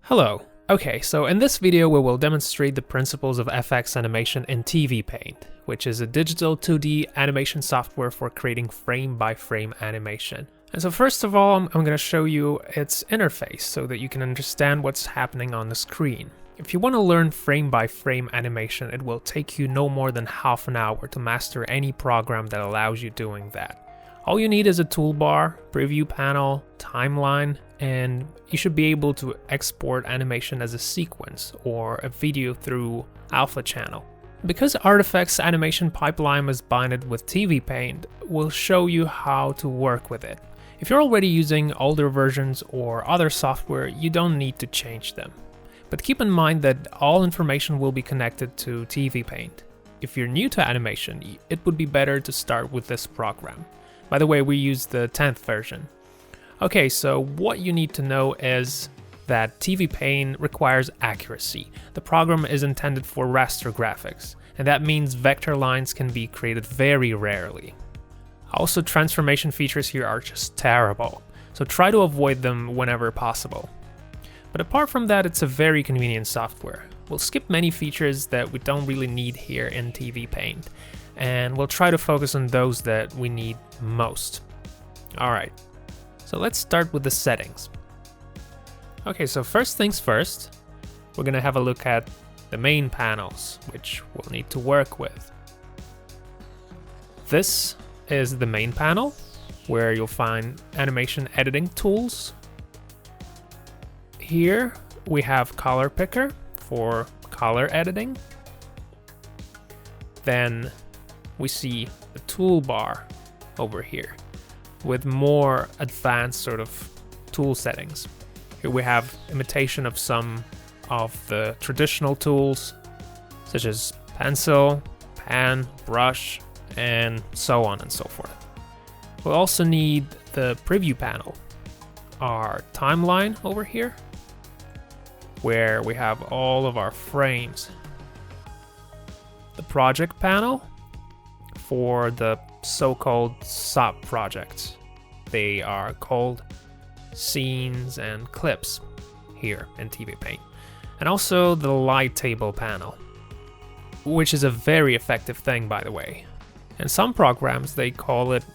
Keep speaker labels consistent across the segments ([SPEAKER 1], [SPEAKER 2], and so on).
[SPEAKER 1] Hello. Okay, so in this video we will demonstrate the principles of FX animation in TVpaint, which is a digital 2D animation software for creating frame-by-frame animation. And so first of all, I'm going to show you its interface so that you can understand what's happening on the screen. If you want to learn frame-by-frame animation, it will take you no more than half an hour to master any program that allows you doing that. All you need is a toolbar, preview panel, timeline, and you should be able to export animation as a sequence or a video through Alpha Channel. Because RTFX animation pipeline is binded with TVpaint, we'll show you how to work with it. If you're already using older versions or other software, you don't need to change them. But keep in mind that all information will be connected to TVpaint. If you're new to animation, it would be better to start with this program. By the way, we use the 10th version. Okay, so what you need to know is that TVpaint requires accuracy. The program is intended for raster graphics, and that means vector lines can be created very rarely. Also, transformation features here are just terrible, so try to avoid them whenever possible. But apart from that, it's a very convenient software. We'll skip many features that we don't really need here in TVpaint, and we'll try to focus on those that we need most. Alright, so let's start with the settings. Okay, so first things first, we're gonna have a look at the main panels, which we'll need to work with. This is the main panel, where you'll find animation editing tools. Here we have color picker for color editing. Then we see the toolbar over here with more advanced sort of tool settings. Here we have imitation of some of the traditional tools, such as pencil, pan, brush, and so on and so forth. We'll also need the preview panel, our timeline over here, where we have all of our frames. The project panel for the so-called sub-projects. They are called scenes and clips here in TVpaint. And also the Lighttable panel, which is a very effective thing, by the way. In some programs they call it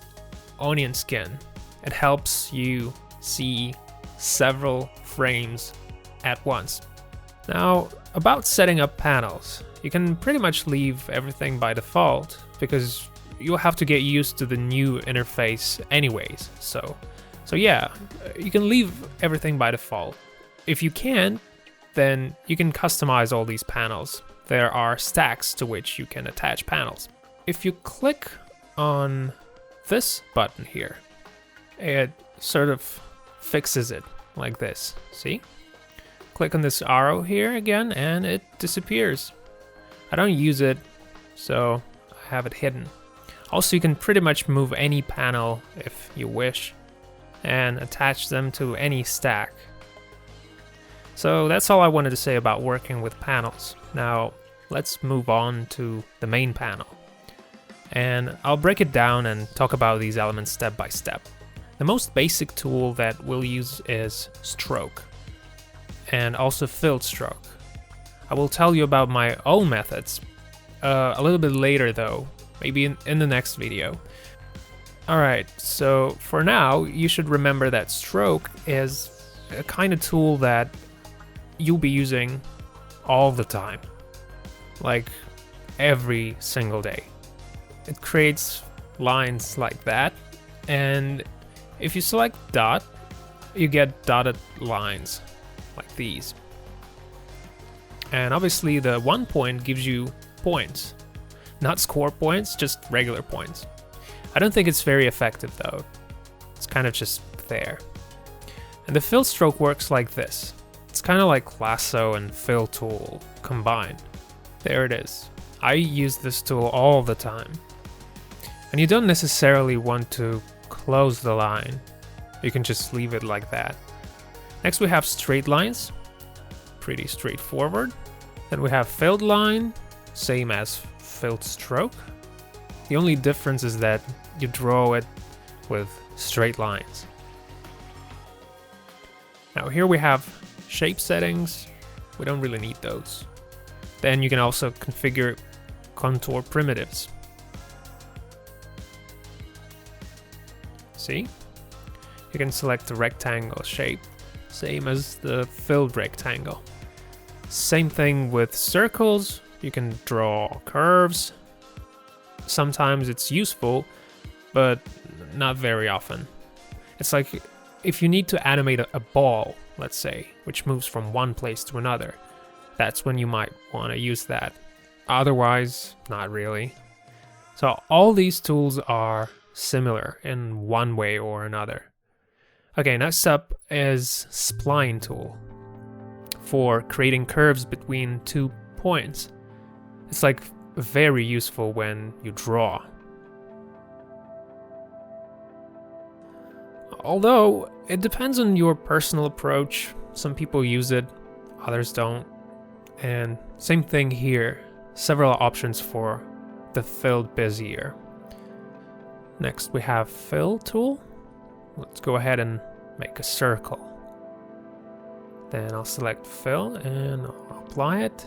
[SPEAKER 1] onion skin. It helps you see several frames at once. Now, about setting up panels, you can pretty much leave everything by default because you'll have to get used to the new interface anyways. So yeah, you can leave everything by default. If you can't, then you can customize all these panels. There are stacks to which you can attach panels. If you click on this button here, it sort of fixes it like this, see? Click on this arrow here again and it disappears. I don't use it, so I have it hidden. Also, you can pretty much move any panel if you wish and attach them to any stack. So that's all I wanted to say about working with panels. Now let's move on to the main panel. And I'll break it down and talk about these elements step by step. The most basic tool that we'll use is stroke and also filled stroke. I will tell you about my own methods a little bit later though, maybe in the next video. Alright, so for now, you should remember that stroke is a kind of tool that you'll be using all the time, like every single day. It creates lines like that, and if you select dot, you get dotted lines like these. And obviously the 1 point gives you points. Not score points, just regular points. I don't think it's very effective though. It's kind of just there. And the fill stroke works like this. It's kind of like lasso and fill tool combined. There it is. I use this tool all the time. And you don't necessarily want to close the line. You can just leave it like that. Next we have straight lines. Pretty straightforward. Then we have filled line, same as filled stroke. The only difference is that you draw it with straight lines. Now here we have shape settings, we don't really need those. Then you can also configure contour primitives. See? You can select the rectangle shape, same as the filled rectangle. Same thing with circles, you can draw curves. Sometimes it's useful, but not very often. It's like if you need to animate a ball, let's say, which moves from one place to another, that's when you might want to use that. Otherwise, not really. So all these tools are similar in one way or another. Okay, next up is spline tool for creating curves between 2 points. It's like very useful when you draw. Although it depends on your personal approach. Some people use it, others don't. And same thing here, several options for the filled Bezier. Next we have fill tool. Let's go ahead and make a circle. Then I'll select fill and I'll apply it.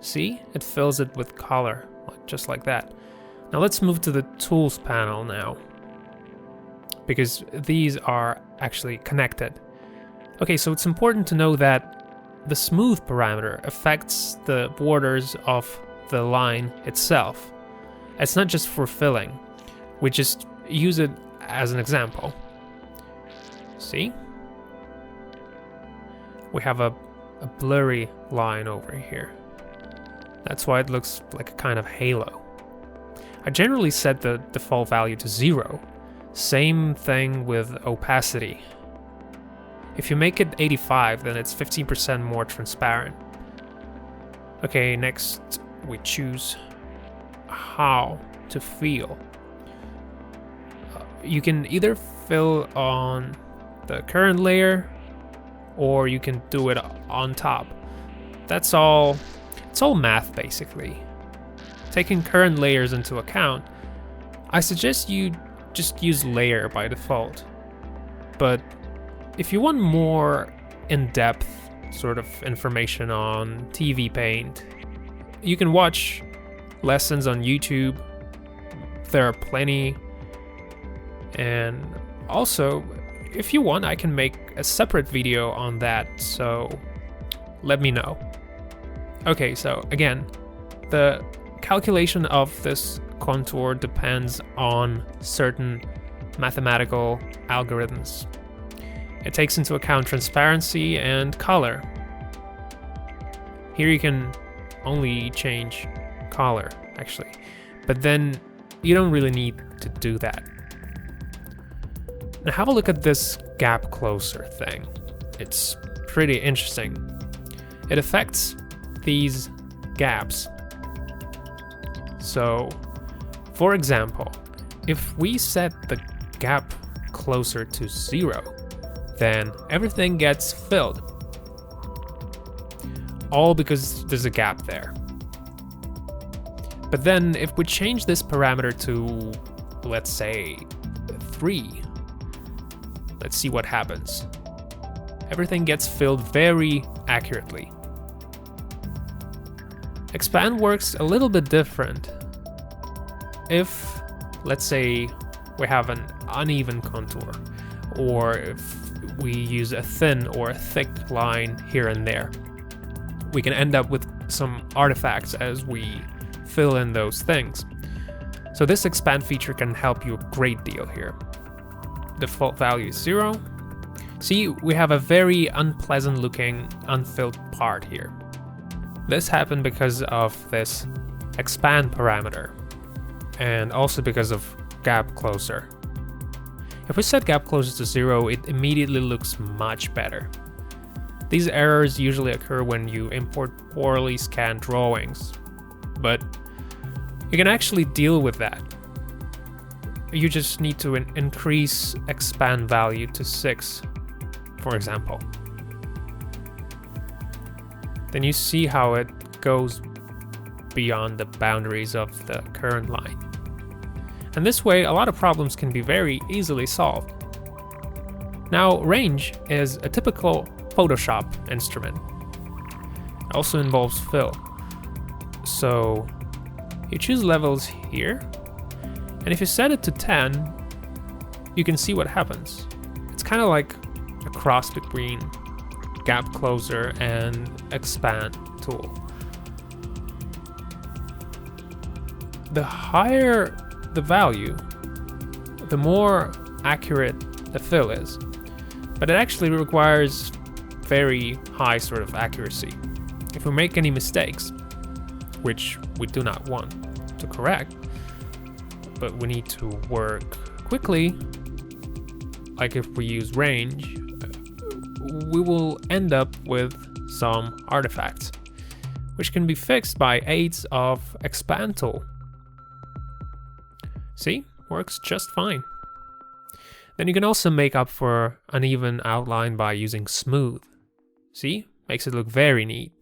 [SPEAKER 1] See, it fills it with color, just like that. Now let's move to the tools panel now, because these are actually connected. Okay, so it's important to know that the smooth parameter affects the borders of the line itself. It's not just for filling. We just use it as an example. See? We have a blurry line over here. That's why it looks like a kind of halo. I generally set the default value to 0. Same thing with opacity. If you make it 85, then it's 15% more transparent. Okay, next we choose how to fill. You can either fill on the current layer, or you can do it on top. That's all. It's all math, basically. Taking current layers into account, I suggest you just use layer by default. But if you want more in-depth sort of information on TVpaint, you can watch lessons on YouTube. There are plenty. And also, if you want, I can make a separate video on that, so let me know. Okay, so again, the calculation of this contour depends on certain mathematical algorithms. It takes into account transparency and color. Here you can only change color, actually, but then you don't really need to do that. Now have a look at this gap closer thing. It's pretty interesting. It affects these gaps. So, for example, if we set the gap closer to 0, then everything gets filled. All because there's a gap there. But then if we change this parameter to, let's say, 3, let's see what happens. Everything gets filled very accurately. Expand works a little bit different. If, let's say, we have an uneven contour, or if we use a thin or a thick line here and there, we can end up with some artifacts as we fill in those things. So this expand feature can help you a great deal here. Default value is 0. See, we have a very unpleasant looking unfilled part here. This happened because of this expand parameter, and also because of gap closer. If we set gap closer to 0, it immediately looks much better. These errors usually occur when you import poorly scanned drawings, but you can actually deal with that. You just need to increase expand value to 6, for example. Then you see how it goes beyond the boundaries of the current line. And this way, a lot of problems can be very easily solved. Now, range is a typical Photoshop instrument. It also involves fill. So you choose levels here, and if you set it to 10, you can see what happens. It's kind of like a cross between gap closer and expand tool. The higher the value, the more accurate the fill is, but it actually requires very high sort of accuracy. If we make any mistakes, which we do not want to correct, but we need to work quickly, like if we use range, we will end up with some artifacts, which can be fixed by aids of expand tool. See, works just fine. Then you can also make up for uneven outline by using smooth. See, makes it look very neat.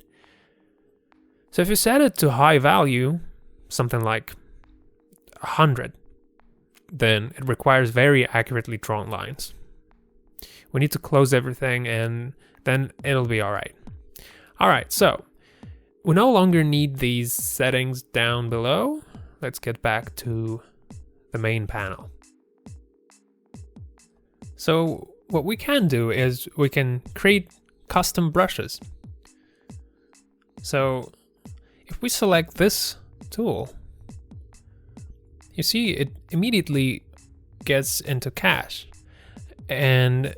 [SPEAKER 1] So if you set it to high value, something like 100, then it requires very accurately drawn lines. We need to close everything and then it'll be all right. All right, so we no longer need these settings down below. Let's get back to the main panel. So what we can do is we can create custom brushes. So if we select this tool, you see it immediately gets into cache. And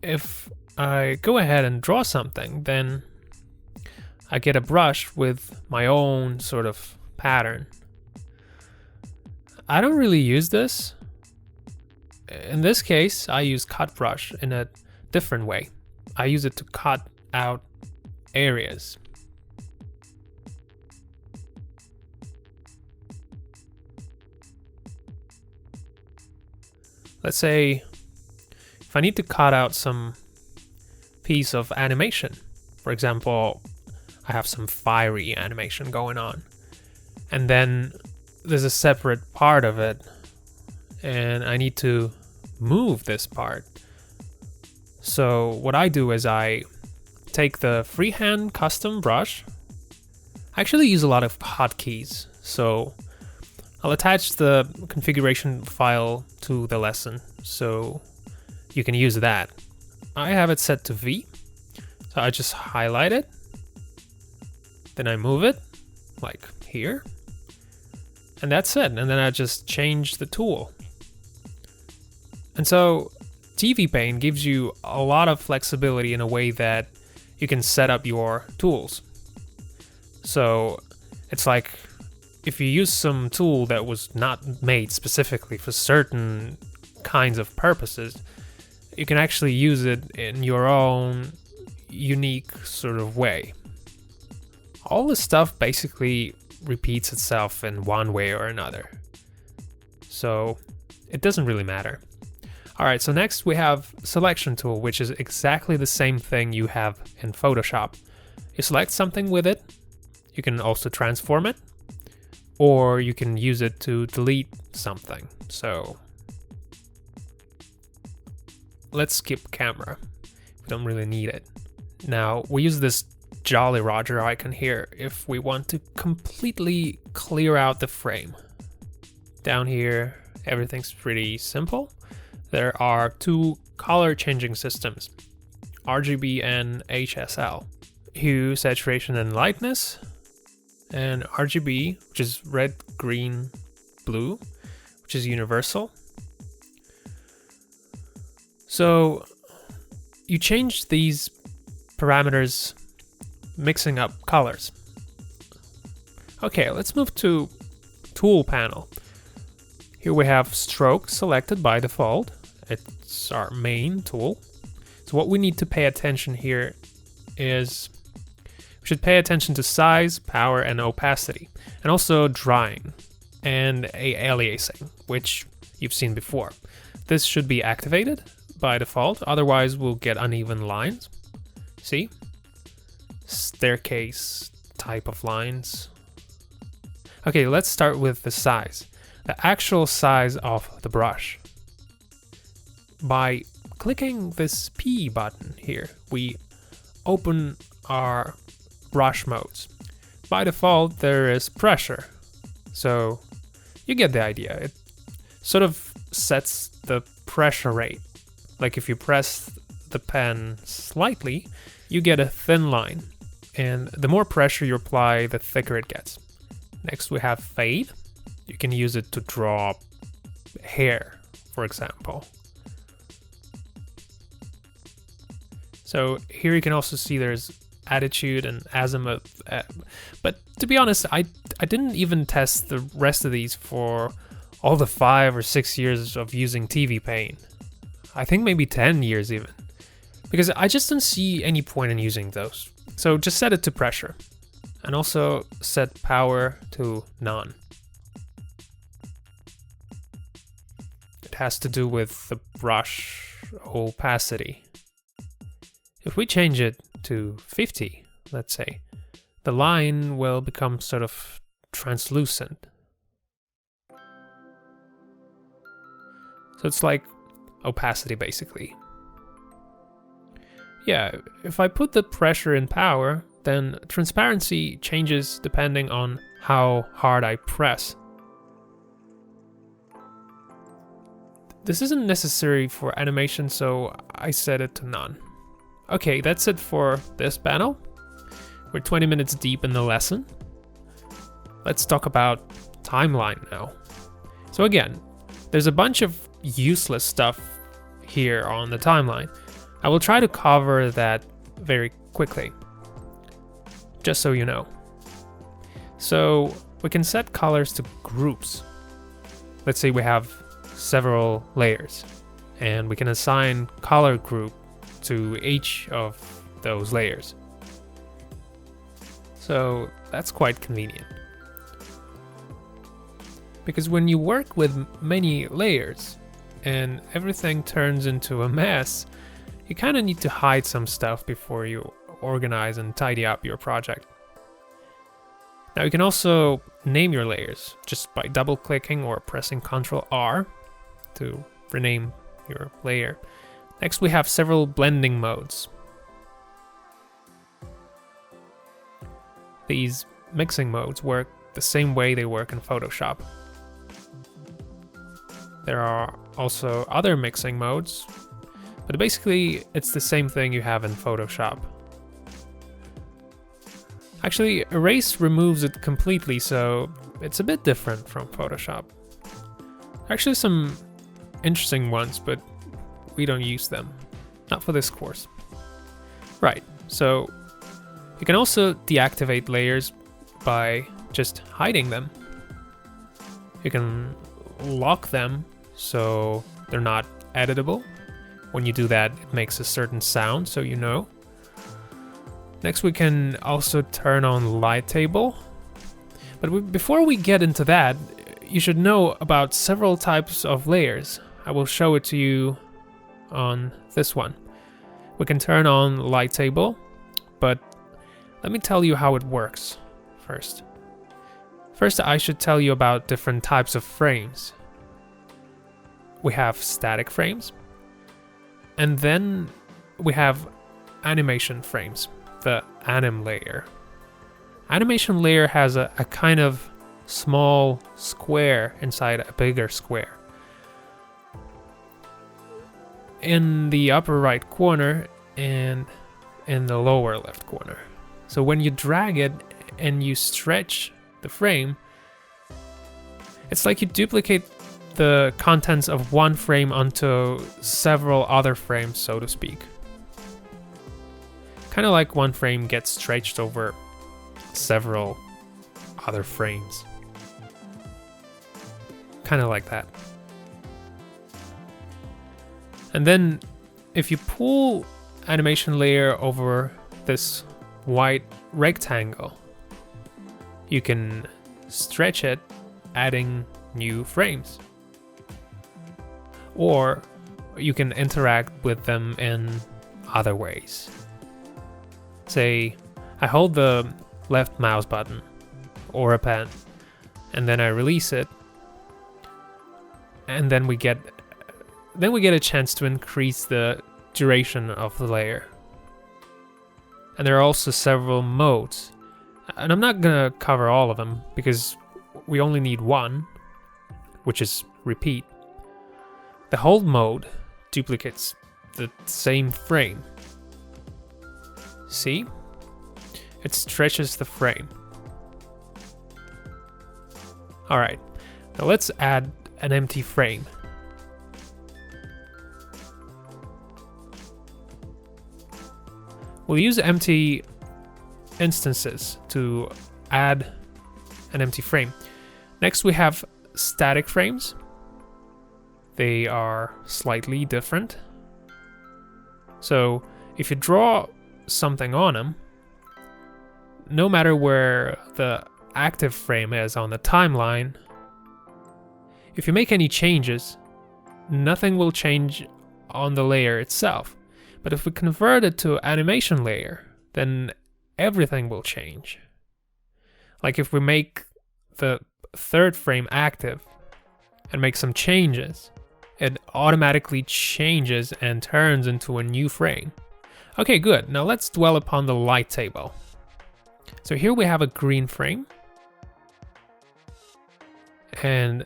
[SPEAKER 1] if I go ahead and draw something, then I get a brush with my own sort of pattern. I don't really use this. In this case, I use cut brush in a different way. I use it to cut out areas. Let's say if I need to cut out some piece of animation, for example, I have some fiery animation going on, and then there's a separate part of it, and I need to move this part. So what I do is I take the freehand custom brush. I actually use a lot of hotkeys, so I'll attach the configuration file to the lesson so you can use that. I have it set to V, so I just highlight it, then I move it like here, and that's it. And then I just change the tool. And so TVpaint gives you a lot of flexibility in a way that you can set up your tools. So it's like if you use some tool that was not made specifically for certain kinds of purposes, you can actually use it in your own unique sort of way. All this stuff basically repeats itself in one way or another, so it doesn't really matter. All right, so next we have selection tool, which is exactly the same thing you have in Photoshop. You select something with it, you can also transform it, or you can use it to delete something. So let's skip camera. We don't really need it. Now we use this Jolly Roger icon here if we want to completely clear out the frame. Down here, everything's pretty simple. There are two color changing systems, RGB and HSL. Hue, saturation, and lightness. And RGB, which is red, green, blue, which is universal. So you change these parameters mixing up colors. Okay, let's move to tool panel. Here we have stroke selected by default. It's our main tool. So what we need to pay attention here is we should pay attention to size, power, and opacity, and also drying and aliasing, which you've seen before. This should be activated by default, otherwise we'll get uneven lines. See? Staircase type of lines. Okay, let's start with the size. The actual size of the brush. By clicking this P button here, we open our brush modes. By default, there is pressure. So you get the idea. It sort of sets the pressure rate. Like if you press the pen slightly, you get a thin line. And the more pressure you apply, the thicker it gets. Next we have fade. You can use it to draw hair, for example. So here you can also see there's attitude and azimuth. But to be honest, I didn't even test the rest of these for all the 5 or 6 years of using TVpaint. I think maybe 10 years even. Because I just don't see any point in using those. So just set it to pressure. And also set power to none. It has to do with the brush opacity. If we change it to 50, let's say, the line will become sort of translucent. So it's like opacity basically. Yeah, if I put the pressure in power, then transparency changes depending on how hard I press. This isn't necessary for animation, so I set it to none. Okay, that's it for this panel. We're 20 minutes deep in the lesson. Let's talk about timeline now. So again, there's a bunch of useless stuff here on the timeline. I will try to cover that very quickly, just so you know. So we can set colors to groups. Let's say we have several layers, and we can assign color group to each of those layers. So that's quite convenient. Because when you work with many layers and everything turns into a mess, you kind of need to hide some stuff before you organize and tidy up your project. Now you can also name your layers just by double clicking or pressing Ctrl R to rename your layer. Next we have several blending modes. These mixing modes work the same way they work in Photoshop. There are also other mixing modes, but basically it's the same thing you have in Photoshop. Actually, Erase removes it completely, so it's a bit different from Photoshop. Actually some interesting ones, but we don't use them. Not for this course. Right, so you can also deactivate layers by just hiding them. You can lock them so they're not editable. When you do that, it makes a certain sound, so you know. Next we can also turn on Lighttable. But before we get into that, you should know about several types of layers. I will show it to you on this one. We can turn on Lighttable, but let me tell you how it works first. First, I should tell you about different types of frames. We have static frames, and then we have animation frames, the anim layer. Animation layer has a kind of small square inside a bigger square. In the upper right corner and in the lower left corner. So when you drag it and you stretch the frame, it's like you duplicate the contents of one frame onto several other frames, so to speak. Kind of like one frame gets stretched over several other frames. Kind of like that. And then if you pull animation layer over this white rectangle, you can stretch it, adding new frames. Or you can interact with them in other ways. Say, I hold the left mouse button or a pen, and then I release it, and then we get a chance to increase the duration of the layer. And there are also several modes. And I'm not gonna cover all of them because we only need one, which is repeat. The hold mode duplicates the same frame. See? It stretches the frame. Alright, now let's add an empty frame. We'll use empty instances to add an empty frame. Next we have static frames. They are slightly different. So if you draw something on them, no matter where the active frame is on the timeline, if you make any changes, nothing will change on the layer itself. But if we convert it to animation layer, then everything will change. Like if we make the third frame active and make some changes, it automatically changes and turns into a new frame. Okay, good. Now let's dwell upon the Lighttable. So here we have a green frame. And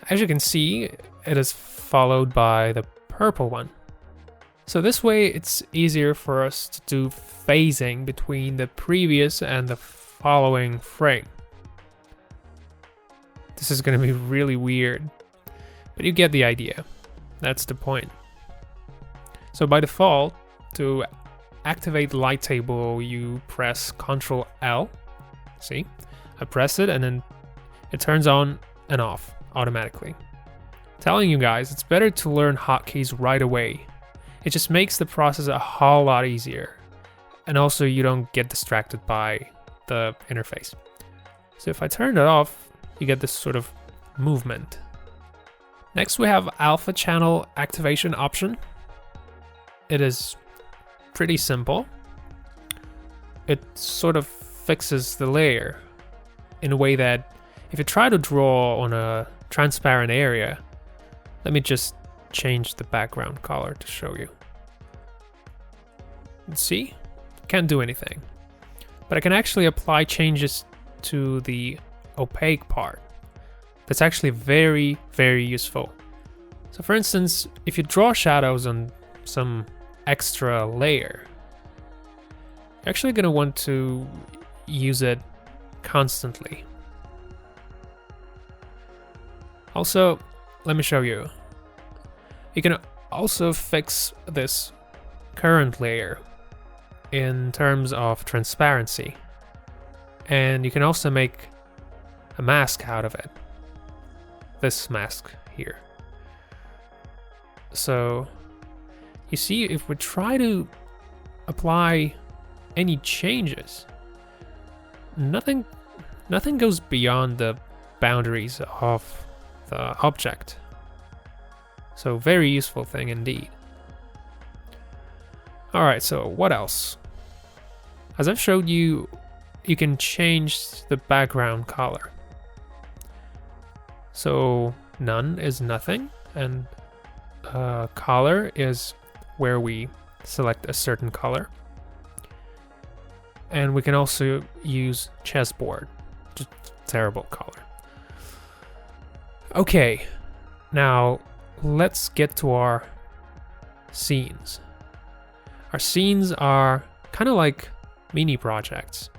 [SPEAKER 1] as you can see, it is followed by the purple one. So this way it's easier for us to do phasing between the previous and the following frame. This is going to be really weird, but you get the idea. That's the point. So by default, to activate Lighttable, you press Ctrl L. See? I press it and then it turns on and off automatically. Telling you guys, it's better to learn hotkeys right away. It just makes the process a whole lot easier. And also you don't get distracted by the interface. So if I turn it off, you get this sort of movement. Next we have alpha channel activation option. It is pretty simple. It sort of fixes the layer in a way that if you try to draw on a transparent area, let me just change the background color to show you. See? Can't do anything. But I can actually apply changes to the opaque part. That's actually very, very useful. So for instance, if you draw shadows on some extra layer, you're actually going to want to use it constantly. Also, let me show you. You can also fix this current layer in terms of transparency. And you can also make a mask out of it. This mask here. So you see, if we try to apply any changes, nothing goes beyond the boundaries of the object. So very useful thing indeed. Alright, so what else? As I've showed you, you can change the background color. So none is nothing, and color is where we select a certain color. And we can also use chessboard, just terrible color. Okay, now let's get to our scenes. Our scenes are kind of like mini projects,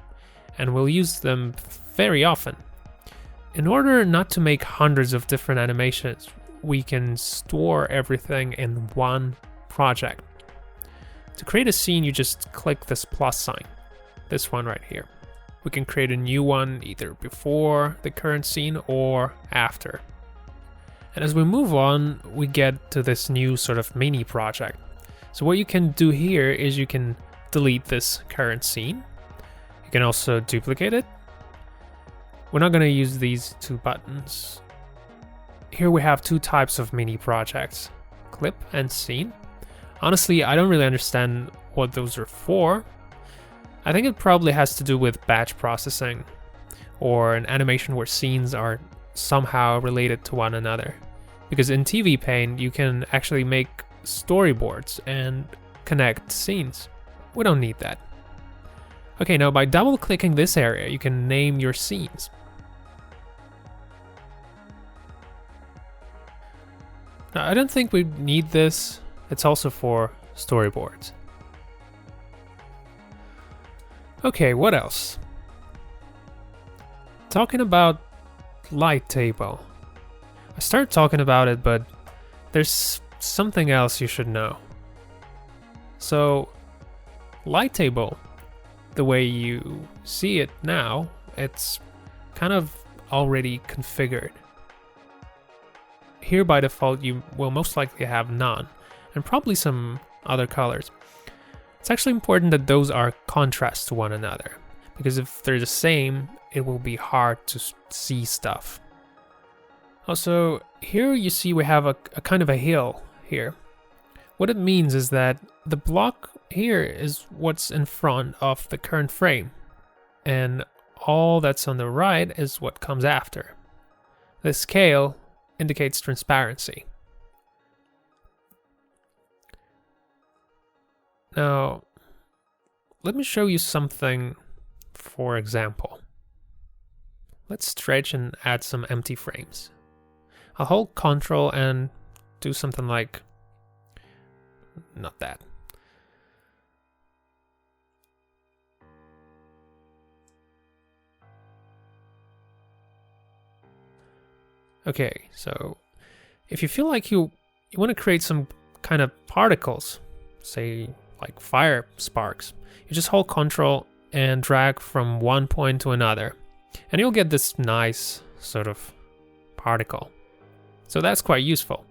[SPEAKER 1] and we'll use them very often. In order not to make hundreds of different animations, we can store everything in one project. To create a scene, you just click this plus sign, this one right here. We can create a new one either before the current scene or after. And as we move on, we get to this new sort of mini project. So what you can do here is you can delete this current scene. You can also duplicate it. We're not going to use these two buttons. Here we have two types of mini projects, clip and scene. Honestly, I don't really understand what those are for. I think it probably has to do with batch processing or an animation where scenes are somehow related to one another. Because in TVpaint, you can actually make storyboards and connect scenes. We don't need that. Okay, now by double clicking this area, you can name your scenes. Now, I don't think we need this. It's also for storyboards. Okay, what else? Talking about Lighttable. I started talking about it, but there's something else you should know. So, Lighttable, the way you see it now, it's kind of already configured. Here by default you will most likely have none, and probably some other colors. It's actually important that those are contrast to one another, because if they're the same, it will be hard to see stuff. Also, here you see we have a kind of a hill here. What it means is that the block here is what's in front of the current frame, and all that's on the right is what comes after. The scale indicates transparency. Now, let me show you something, for example. Let's stretch and add some empty frames. I'll hold Ctrl and do something like, not that. Okay, so if you feel like you want to create some kind of particles, say like fire sparks, you just hold Ctrl and drag from one point to another, and you'll get this nice sort of particle. So that's quite useful.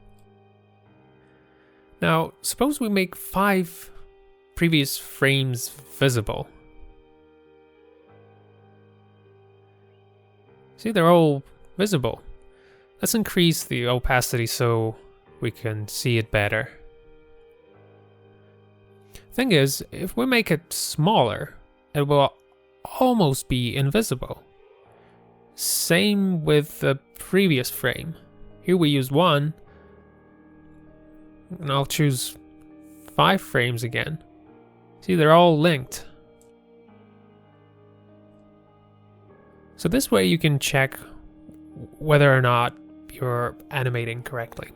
[SPEAKER 1] Now, suppose we make 5 previous frames visible. See, they're all visible. Let's increase the opacity so we can see it better. Thing is, if we make it smaller, it will almost be invisible. Same with the previous frame. Here we use 1, and I'll choose 5 frames again. See, they're all linked. So this way you can check whether or not you're animating correctly,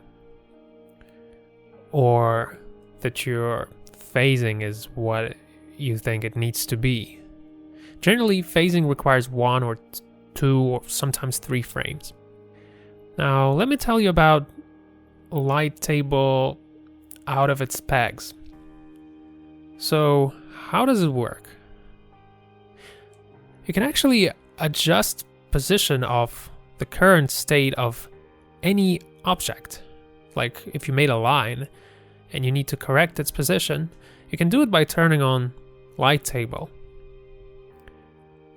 [SPEAKER 1] or that your phasing is what you think it needs to be. Generally, phasing requires 1 or 2 or sometimes 3 frames. Now, let me tell you about Lighttable out of its pegs. So, how does it work? You can actually adjust position of the current state of any object. Like if you made a line and you need to correct its position, you can do it by turning on Lighttable.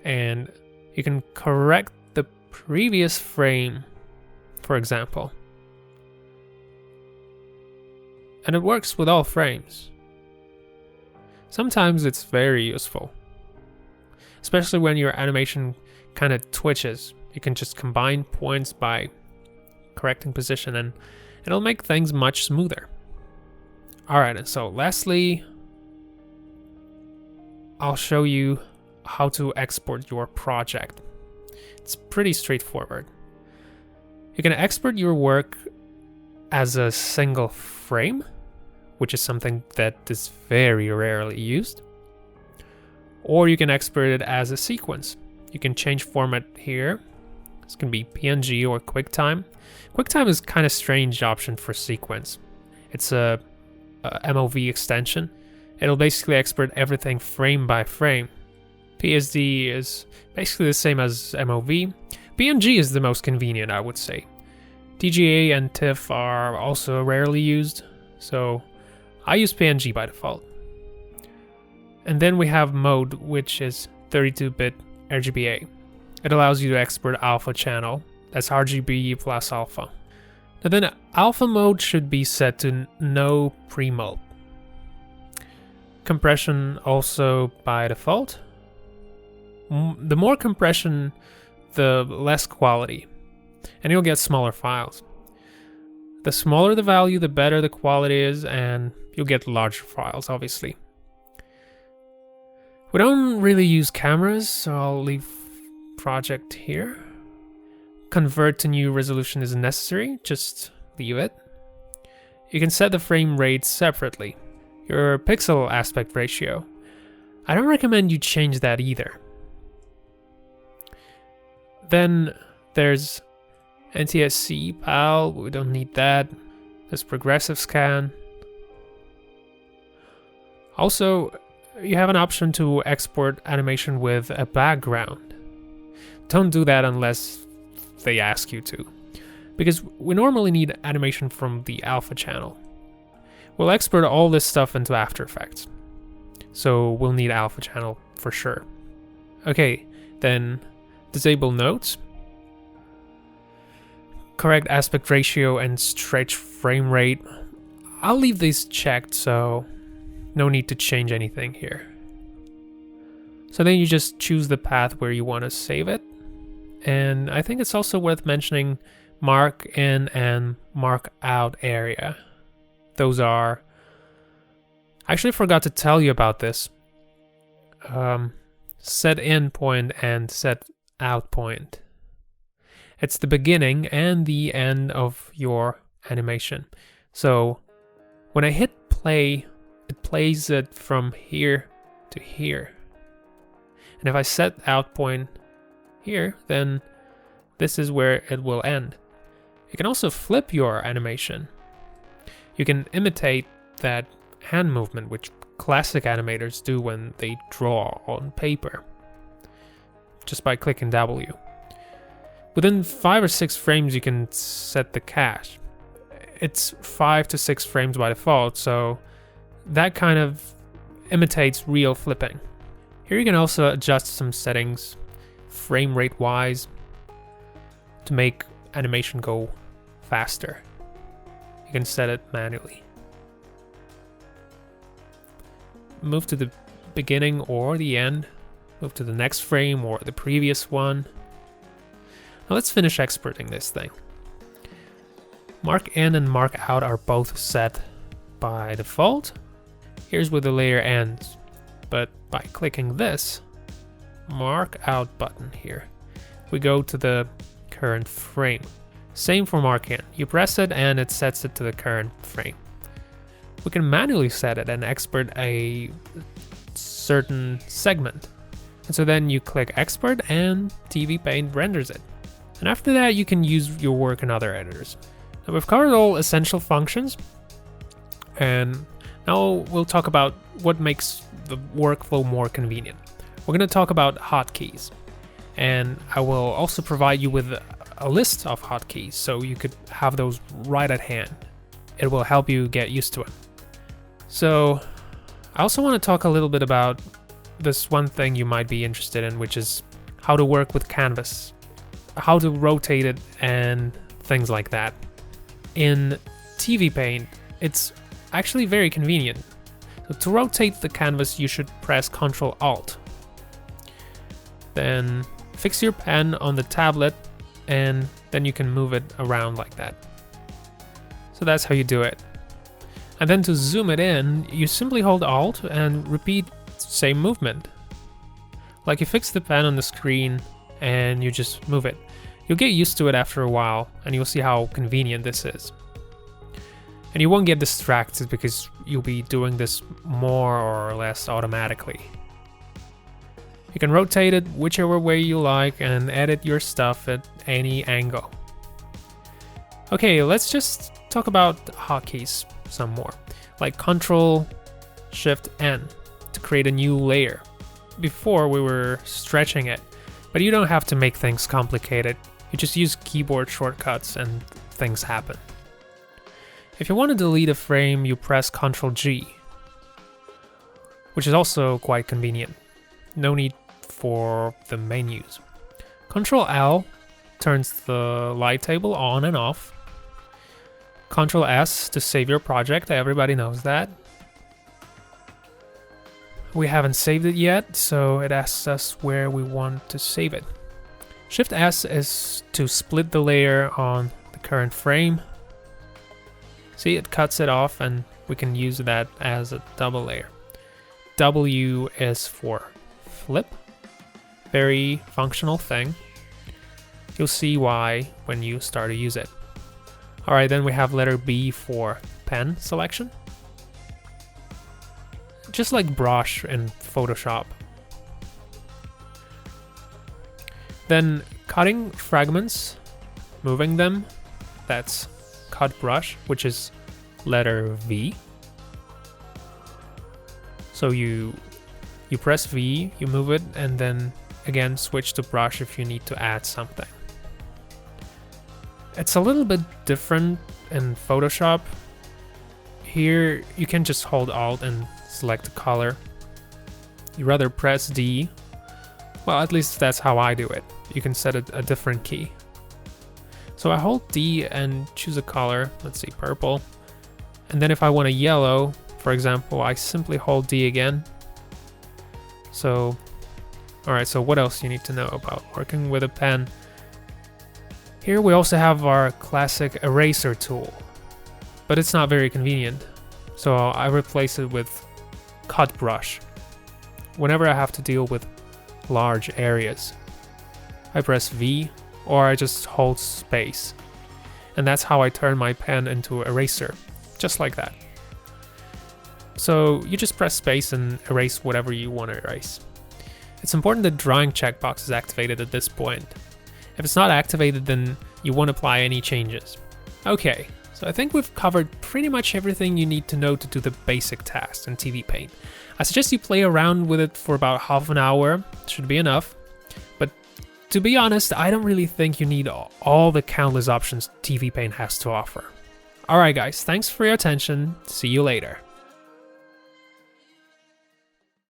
[SPEAKER 1] And you can correct the previous frame, for example. And it works with all frames. Sometimes it's very useful, especially when your animation kind of twitches. You can just combine points by correcting position and it'll make things much smoother. Alright, and so lastly, I'll show you how to export your project. It's pretty straightforward. You can export your work as a single frame, which is something that is very rarely used. Or you can export it as a sequence. You can change format here. This can be PNG or QuickTime. QuickTime is kind of strange option for sequence. It's a MOV extension. It'll basically export everything frame by frame. PSD is basically the same as MOV. PNG is the most convenient, I would say. TGA and TIFF are also rarely used, so I use PNG by default. And then we have mode, which is 32-bit RGBA. It allows you to export alpha channel. That's RGB plus alpha. Now then, alpha mode should be set to no pre-mode. Compression also by default. The more compression, the less quality, and you'll get smaller files. The smaller the value, the better the quality is, and you'll get larger files, obviously. We don't really use cameras, so I'll leave project here. Convert to new resolution isn't necessary, just leave it. You can set the frame rate separately. Your pixel aspect ratio, I don't recommend you change that either. Then there's NTSC PAL, we don't need that. There's progressive scan. Also, you have an option to export animation with a background. Don't do that unless they ask you to, because we normally need animation from the alpha channel. We'll export all this stuff into After Effects, so we'll need alpha channel for sure. Okay, then disable nodes. Correct aspect ratio and stretch frame rate. I'll leave these checked, so no need to change anything here. So then you just choose the path where you want to save it. And I think it's also worth mentioning mark in and mark out area. Those are... I actually forgot to tell you about this. Set in point and set out point. It's the beginning and the end of your animation. So when I hit play, it plays it from here to here. And if I set out point here, then this is where it will end. You can also flip your animation. You can imitate that hand movement, which classic animators do when they draw on paper, just by clicking W. Within 5 or 6 frames, you can set the cache. It's 5 to 6 frames by default, so that kind of imitates real flipping. Here you can also adjust some settings, frame rate wise, to make animation go faster. You can set it manually. Move to the beginning or the end, move to the next frame or the previous one. Now let's finish exporting this thing. Mark in and mark out are both set by default. Here's where the layer ends, but by clicking this mark out button here, we go to the current frame. Same for mark in. You press it and it sets it to the current frame. We can manually set it and export a certain segment. And so then you click export and TVpaint renders it. And after that, you can use your work in other editors. Now we've covered all essential functions, and now we'll talk about what makes the workflow more convenient. We're going to talk about hotkeys, and I will also provide you with a list of hotkeys so you could have those right at hand. It will help you get used to it. So I also want to talk a little bit about this one thing you might be interested in, which is how to work with canvas, how to rotate it, and things like that. In TVpaint, it's actually very convenient. So to rotate the canvas, you should press Ctrl-Alt. Then fix your pen on the tablet, and then you can move it around like that. So that's how you do it. And then to zoom it in, you simply hold Alt and repeat the same movement. Like you fix the pen on the screen and you just move it. You'll get used to it after a while, and you'll see how convenient this is. And you won't get distracted because you'll be doing this more or less automatically. You can rotate it whichever way you like and edit your stuff at any angle. Okay, let's just talk about hotkeys some more, like Ctrl-Shift-N to create a new layer. Before we were stretching it, but you don't have to make things complicated. You just use keyboard shortcuts and things happen. If you want to delete a frame, you press Ctrl-G, which is also quite convenient. No need for the menus. Ctrl-L turns the Lighttable on and off. Ctrl-S to save your project, everybody knows that. We haven't saved it yet, so it asks us where we want to save it. Shift-S is to split the layer on the current frame. See, it cuts it off and we can use that as a double layer. W is for clip. Very functional thing. You'll see why when you start to use it. Alright, then we have letter B for pen selection. Just like brush in Photoshop. Then cutting fragments, moving them, that's cut brush, which is letter V. So you press V, you move it, and then again switch to brush if you need to add something. It's a little bit different in Photoshop. Here you can just hold Alt and select the color. You rather press D. Well, at least that's how I do it. You can set a different key. So I hold D and choose a color, let's see, purple. And then if I want a yellow, for example, I simply hold D again. So, alright, so what else you need to know about working with a pen? Here we also have our classic eraser tool, but it's not very convenient. So I replace it with cut brush. Whenever I have to deal with large areas, I press V or I just hold space. And that's how I turn my pen into an eraser, just like that. So you just press space and erase whatever you want to erase. It's important that drawing checkbox is activated at this point. If it's not activated, then you won't apply any changes. Okay, so I think we've covered pretty much everything you need to know to do the basic tasks in TVpaint. I suggest you play around with it for about half an hour, should be enough. But to be honest, I don't really think you need all the countless options TVpaint has to offer. Alright guys, thanks for your attention, see you later.